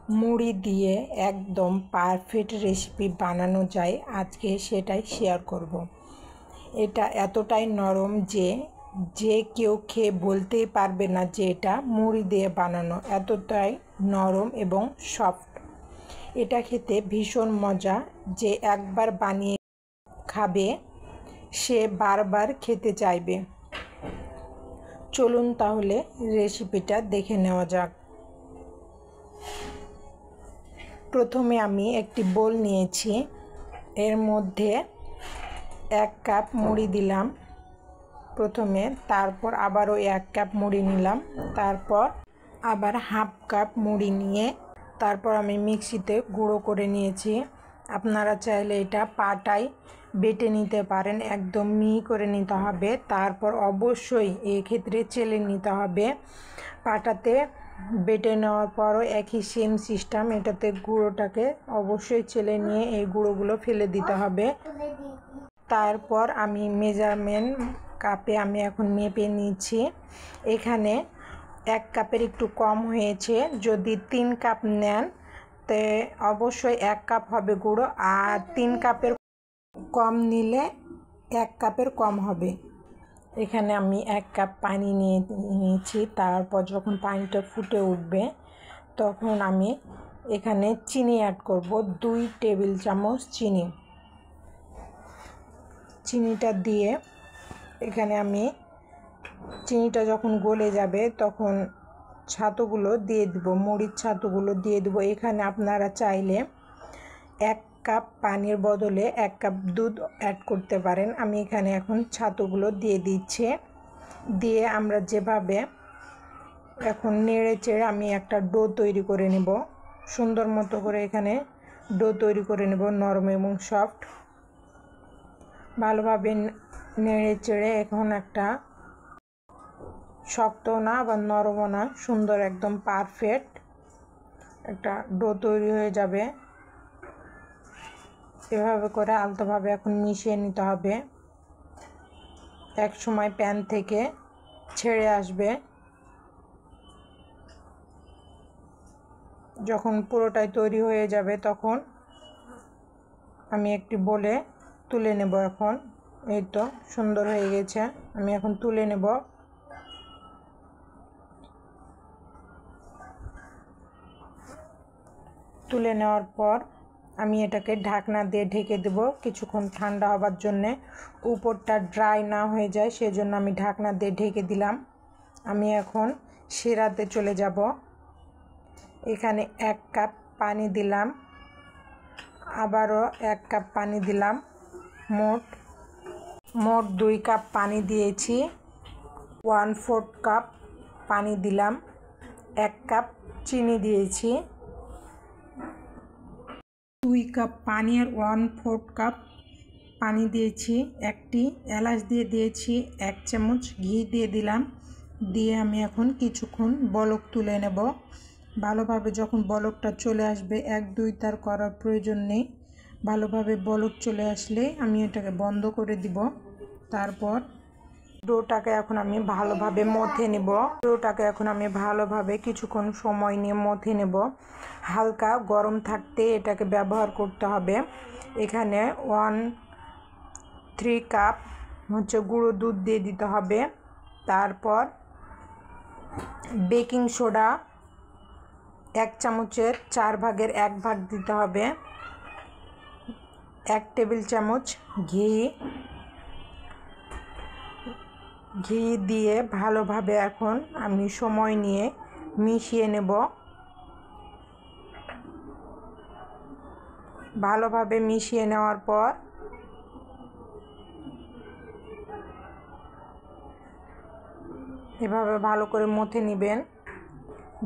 মুড়ি দিয়ে একদম পারফেক্ট রেসিপি বানানো যায়, আজকে সেটাই শেয়ার করব। এটা এতটাই নরম যে যে কেউ খেয়ে বলতেই পারবে না যে এটা মুড়ি দিয়ে বানানো, এতটাই নরম এবং সফট। এটা খেতে ভীষণ মজা, যে একবার বানিয়ে খাবে সে বারবার খেতে চাইবে। চলুন তাহলে রেসিপিটা দেখে নেওয়া যাক। প্রথমে আমি একটি বোল নিয়েছি, এর মধ্যে 1 কাপ মুড়ি দিলাম প্রথমে, তারপর আবারও 1 কাপ মুড়ি নিলাম, তারপর আবার হাফ কাপ মুড়ি নিয়ে তারপর আমি মিক্সিতে গুঁড়ো করে নিয়েছি। আপনারা চাইলে এটা পাটায় বেটে নিতে পারেন, একদম মিহি করে নিতে হবে। তারপর অবশ্যই এক্ষেত্রে চেলে নিতে হবে। পাটাতে বেটে নেওয়ার পরও একই সেম সিস্টেম, এটাতে গুঁড়োটাকে অবশ্যই চেলে নিয়ে এই গুঁড়োগুলো ফেলে দিতে হবে। তারপর আমি মেজারমেন্ট কাপে আমি এখন মেপে নিচ্ছি। এখানে 1 কাপের একটু কম হয়েছে, যদি 3 কাপ নেন তে অবশ্যই 1 কাপ হবে গুঁড়ো, আর 3 কাপের কম নিলে 1 কাপের কম হবে। এখানে আমি 1 কাপ পানি নিয়েছি। তারপর যখন পানিটা ফুটে উঠবে তখন আমি এখানে চিনি অ্যাড করব, 2 টেবিল চামচ চিনি। চিনিটা দিয়ে এখানে আমি চিনিটা যখন গলে যাবে তখন ছাতুগুলো দিয়ে দিব, মুড়ির ছাতুগুলো দিয়ে দিব। এখানে আপনারা চাইলে 1 কাপ পানির বদলে 1 কাপ দুধ অ্যাড করতে পারেন। আমি এখানে এখন ছাতুগুলো দিয়ে দিচ্ছি। দিয়ে আমরা যেভাবে এখন নেড়ে চেড়ে আমি একটা ডো তৈরি করে নেব, সুন্দর মতো করে এখানে ডো তৈরি করে নেব, নরম এবং সফট। ভালোভাবে নেড়ে চেড়ে এখন একটা শক্ত না বা নরম না, সুন্দর একদম পারফেক্ট একটা ডো তৈরি হয়ে যাবে। এভাবে করে আলতোভাবে এখন মিশিয়ে নিতে হবে। এক সময় প্যান থেকে ছেড়ে আসবে, যখন পুরোটাই তৈরি হয়ে যাবে তখন আমি একটি বলে তুলে নেব। এখন এই তো সুন্দর হয়ে গেছে, আমি এখন তুলে নেব। তুলে নেওয়ার পর আমি এটাকে ঢাকনা দিয়ে ঢেকে দেব কিছুক্ষণ ঠান্ডা হবার জন্যে, উপরটা ড্রাই না হয়ে যায় সেজন্য আমি ঢাকনা দিয়ে ঢেকে দিলাম। আমি এখন শিরাতে চলে যাব। এখানে 1 কাপ পানি দিলাম, আবারও 1 কাপ পানি দিলাম, মোট 2 কাপ পানি দিয়েছি। 1/4 কাপ পানি দিলাম, 1 কাপ চিনি দিয়েছি। 2 কাপ পানি আর 1/4 কাপ পানি দিয়েছি। একটি এলাচ দিয়ে দিয়েছি, 1 চামচ ঘি দিয়ে দিলাম। দিয়ে আমি এখন কিছুক্ষণ বলক তুলে নেব। ভালোভাবে যখন বলকটা চলে আসবে, 1-2 তার করার প্রয়োজন নেই। ভালোভাবে বলক চলে আসলে আমি এটাকে বন্ধ করে দিব। তারপর ডোটাকে এখন আমি ভালোভাবে মথে নেব। ডোটাকে এখন আমি ভালোভাবে কিছুক্ষণ সময় নিয়ে মথে নেব। হালকা গরম থাকতে এটাকে ব্যবহার করতে হবে। এখানে 1/3 কাপ গুঁড়ো দুধ দিয়ে দিতে হবে। তারপর বেকিং সোডা 1 চামচের 4 ভাগের 1 ভাগ দিতে হবে। 1 টেবিল চামচ ঘি দিয়ে ভালোভাবে এখন আমি সময় নিয়ে মিশিয়ে নেব। ভালোভাবে মিশিয়ে নেওয়ার পর এভাবে ভালো করে মথে নেবেন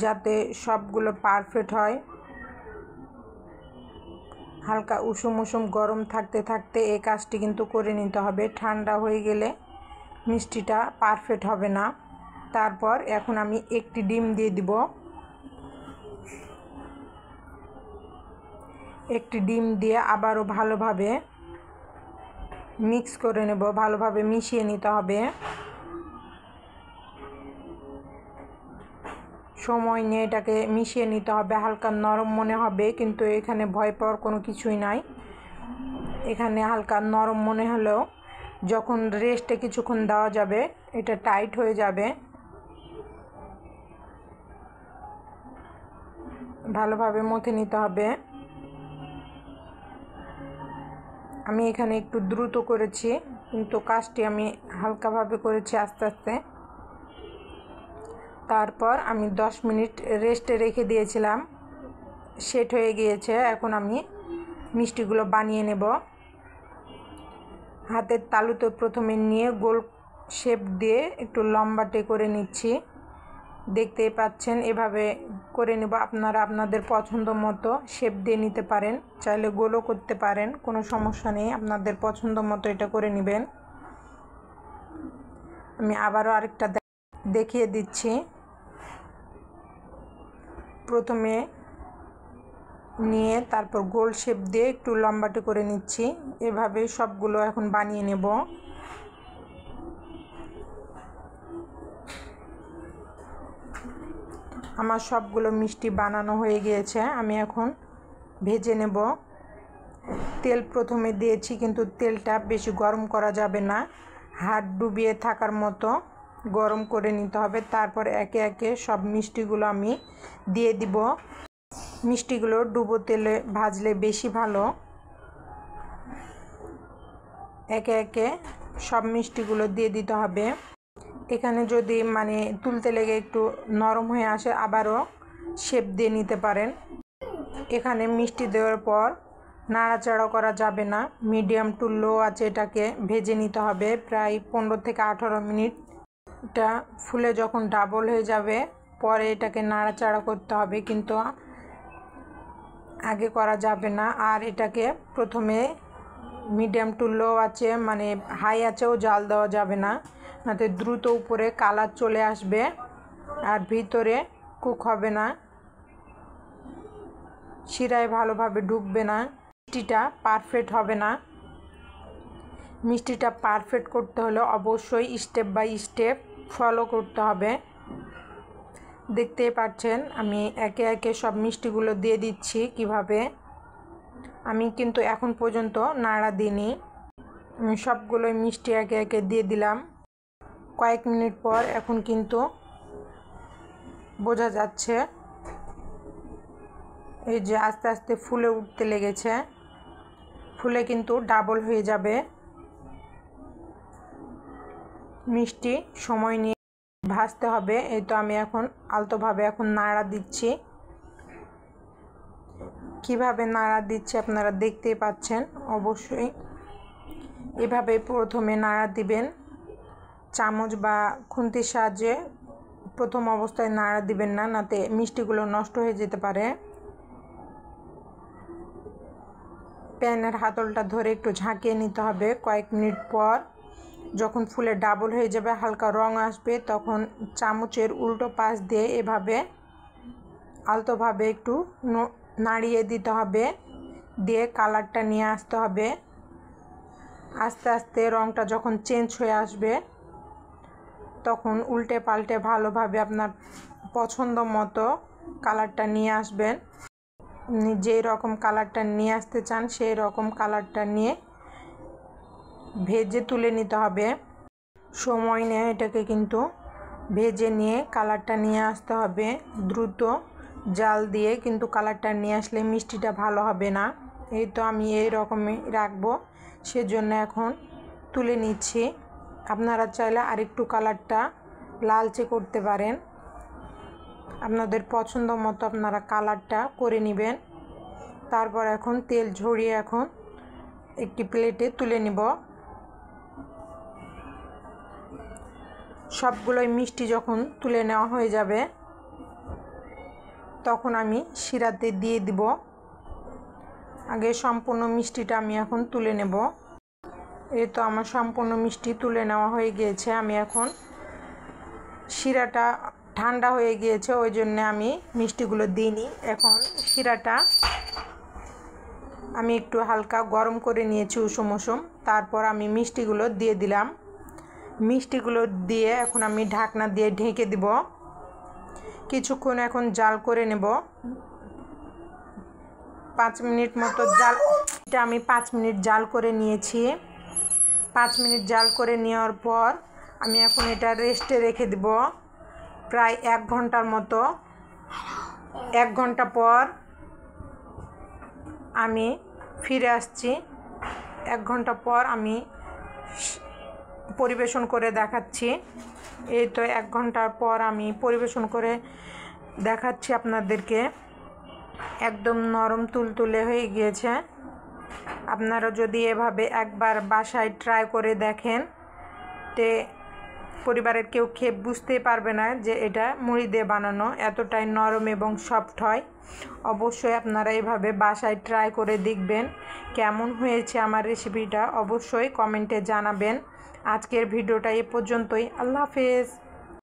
যাতে সবগুলো পারফেক্ট হয়। হালকা উষুম গরম থাকতে থাকতে এই কাজটি কিন্তু করে নিতে হবে, ঠান্ডা হয়ে গেলে মিষ্টিটা পারফেক্ট হবে না। তারপর এখন আমি একটি ডিম দিয়ে দিব। একটি ডিম দিয়ে আবারও ভালোভাবে মিক্স করে নেব, ভালোভাবে মিশিয়ে নিতে হবে। সময় নিয়ে এটাকে মিশিয়ে নিতে হবে। হালকা নরম মনে হবে, কিন্তু এখানে ভয় পাওয়ার কোনো কিছুই নাই। এখানে হালকা নরম মনে হলেও যখন রেস্টে কিছুক্ষণ দেওয়া যাবে এটা টাইট হয়ে যাবে। ভালোভাবে মথে নিতে হবে। আমি এখানে একটু দ্রুত করেছি, কিন্তু কাজটি আমি হালকাভাবে করেছি আস্তে আস্তে। তারপর আমি 10 মিনিট রেস্টে রেখে দিয়েছিলাম, সেট হয়ে গিয়েছে। এখন আমি মিষ্টিগুলো বানিয়ে নেব। হাতের তালুতে প্রথমে নিয়ে গোল শেপ দিয়ে একটু লম্বাটে করে নিচ্ছি। দেখতেই পাচ্ছেন, এভাবে করে নেব। আপনারা আপনাদের পছন্দ মতো শেপ দিয়ে নিতে পারেন, চাইলে গোলও করতে পারেন, কোনো সমস্যা নেই। আপনাদের পছন্দ মতো এটা করে নেবেন। আমি আবারও আরেকটা দেখিয়ে দিচ্ছি। প্রথমে নিয়ে তারপর গোল শেপ দিয়ে একটু লম্বাটে করে নিচ্ছি। এভাবে সবগুলো এখন বানিয়ে নেব। আমার সবগুলো মিষ্টি বানানো হয়ে গিয়েছে। আমি এখন ভেজে নেব। তেল প্রথমে দিয়েছি, কিন্তু তেলটা বেশি গরম করা যাবে না, হাত ডুবিয়ে থাকার মতো গরম করে নিতে হবে। তারপর একে একে সব মিষ্টিগুলো আমি দিয়ে দিব। মিষ্টিগুলো ডুবো তেলে ভাজলে বেশি ভালো। একে একে সব মিষ্টিগুলো দিয়ে দিতে হবে। এখানে যদি তুলতে লেগে একটু নরম হয়ে আসে, আবারও শেপ দিয়ে নিতে পারেন। এখানে মিষ্টি দেওয়ার পর নাড়াচাড়া করা যাবে না, মিডিয়াম টু লো আছে এটাকে ভেজে নিতে হবে প্রায় 15 থেকে 18 মিনিট। এটা ফুলে যখন ডাবল হয়ে যাবে পরে এটাকে নাড়াচাড়া করতে হবে, কিন্তু আগে করা যাবে না। আর এটাকে প্রথমে মিডিয়াম টু লো আছে, হাই আছেও জাল দেওয়া যাবে না, নাতে দ্রুত উপরে কালার চলে আসবে আর ভিতরে কুক হবে না, শিরায় ভালোভাবে ঢুকবে না, মিষ্টিটা পারফেক্ট হবে না। মিষ্টিটা পারফেক্ট করতে হলে অবশ্যই স্টেপ বাই স্টেপ ফলো করতে হবে। দেখতেই পাচ্ছেন আমি একে একে সব মিষ্টিগুলো দিয়ে দিচ্ছি কিভাবে। আমি কিন্তু এখন পর্যন্ত নাড়া দিইনি। সবগুলোই মিষ্টি একে একে দিয়ে দিলাম। কয়েক মিনিট পর এখন কিন্তু বোঝা যাচ্ছে এই যে আস্তে আস্তে ফুলে উঠতে লেগেছে। ফুলে কিন্তু ডাবল হয়ে যাবে। মিষ্টি সময় নিয়ে ভাজতে হবে। এই তো আমি এখন আলতোভাবে এখন নাড়া দিচ্ছি। কিভাবে নাড়া দিচ্ছি আপনারা দেখতেই পাচ্ছেন। অবশ্যই এভাবে প্রথমে নাড়া দিবেন, চামচ বা খুন্তির সাহায্যে প্রথম অবস্থায় নাড়া দিবেন না, নাতে মিষ্টিগুলো নষ্ট হয়ে যেতে পারে। প্যানের হাতলটা ধরে একটু ঝাঁকিয়ে নিতে হবে। কয়েক মিনিট পর যখন ফুলে ডাবল হয়ে যাবে, হালকা রং আসবে, তখন চামচের উল্টো পাশ দিয়ে এভাবে আলতোভাবে একটু নাড়িয়ে দিতে হবে, দিয়ে কালারটা নিয়ে আসতে হবে। আস্তে আস্তে রংটা যখন চেঞ্জ হয়ে আসবে তখন উল্টে পাল্টে ভালোভাবে আপনার পছন্দ মতো কালারটা নিয়ে আসবেন। যেই রকম কালারটা নিয়ে আসতে চান সেই রকম কালারটা নিয়ে ভেজে তুলে নিতে হবে। সময় নিয়ে এটাকে কিন্তু ভেজে নিয়ে কালারটা নিয়ে আসতে হবে। দ্রুত জাল দিয়ে কিন্তু কালারটা নিয়ে আসলে মিষ্টিটা ভালো হবে না। এই তো আমি এই রকমই রাখবো, সেজন্য এখন তুলে নিচ্ছি। আপনারা চাইলে আরেকটু কালারটা লালচে করতে পারেন। আপনাদের পছন্দ মতো আপনারা কালারটা করে নেবেন। তারপর এখন তেল ঝরিয়ে এখন একটি প্লেটে তুলে নিব। সবগুলোই মিষ্টি যখন তুলে নেওয়া হয়ে যাবে তখন আমি শিরাতে দিয়ে দিব। আগে সম্পূর্ণ মিষ্টিটা আমি এখন তুলে নেব। এই তো আমার সম্পূর্ণ মিষ্টি তুলে নেওয়া হয়ে গিয়েছে। আমি এখন শিরাটা ঠান্ডা হয়ে গিয়েছে, ওই জন্য আমি মিষ্টিগুলো দিইনি। এখন শিরাটা আমি একটু হালকা গরম করে নিয়েছি উষুম উষুম। তারপর আমি মিষ্টিগুলো দিয়ে দিলাম। মিষ্টিগুলো দিয়ে এখন আমি ঢাকনা দিয়ে ঢেকে দিব। কিছুক্ষণ এখন জাল করে নেব। 5 মিনিট মতো জাল, এটা আমি 5 মিনিট জাল করে নিয়েছি। 5 মিনিট জাল করে নেওয়ার পর আমি এখন এটা রেস্টে রেখে দেব প্রায় 1 ঘন্টার মতো। 1 ঘন্টা পর আমি ফিরে আসছি। 1 ঘন্টা পর আমি পরিবেশন করে দেখাচ্ছি। এই তো 1 ঘন্টার পর আমি পরিবেশন করে দেখাচ্ছি আপনাদেরকে। একদম নরম তুলতুলে হয়ে গিয়েছে। আপনারা যদি এভাবে একবার বাসায় ট্রাই করে দেখেন, তে পরিবারের কেউ খেয়ে বুঝতে পারবে না যে এটা মুড়ি দিয়ে বানানো, এতটাই নরম এবং সফট হয়। অবশ্যই আপনারা এভাবে বাসায় ট্রাই করে দেখবেন। কেমন হয়েছে আমার রেসিপিটা অবশ্যই কমেন্টে জানাবেন। আজকের ভিডিওটা এ পর্যন্তই। আল্লাহ হাফেজ।